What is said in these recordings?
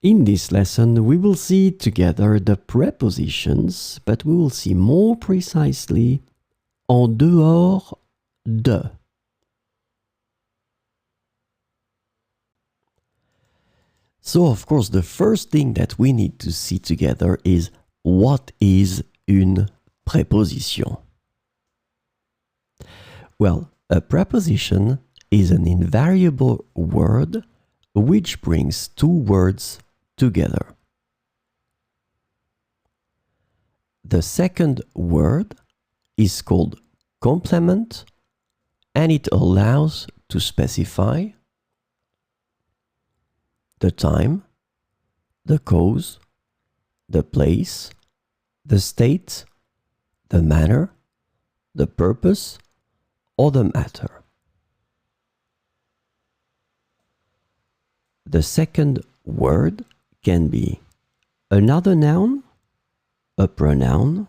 In this lesson, we will see together the prepositions, but we will see more precisely en dehors de. So, of course, the first thing that we need to see together is what is une préposition? Well, a preposition is an invariable word which brings two words together. The second word is called complement, and it allows to specify the time, the cause, the place, the state, the manner, the purpose, or the matter. The second word can be another noun, a pronoun,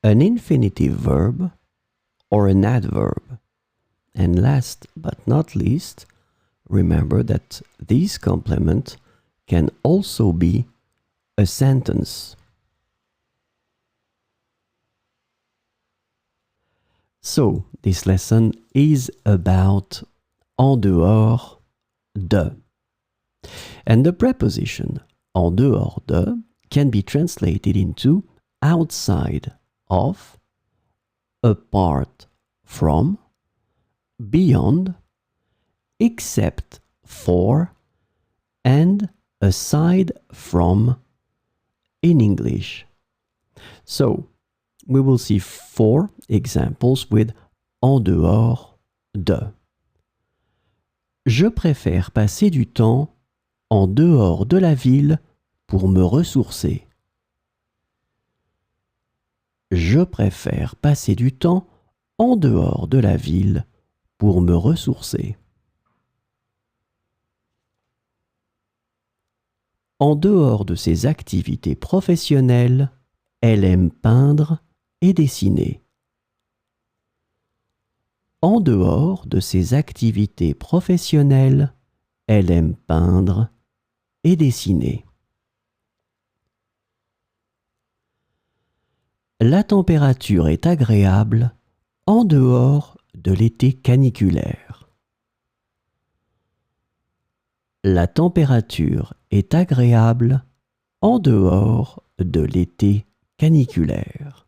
an infinitive verb, or an adverb. And last but not least, remember that this complement can also be a sentence. So, this lesson is about en dehors de. And the preposition en dehors de can be translated into outside of, apart from, beyond, except for, and aside from in English. So, we will see 4 examples with en dehors de. Je préfère passer du temps en dehors de la ville pour me ressourcer. Je préfère passer du temps en dehors de la ville pour me ressourcer. En dehors de ses activités professionnelles, elle aime peindre et dessiner. En dehors de ses activités professionnelles, elle aime peindre et dessiner. La température est agréable en dehors de l'été caniculaire. La température est agréable en dehors de l'été caniculaire.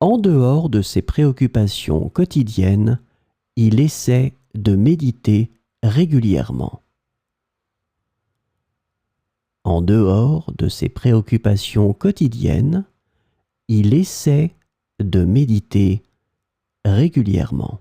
En dehors de ses préoccupations quotidiennes, il essaie de méditer régulièrement. En dehors de ses préoccupations quotidiennes, il essaie de méditer régulièrement.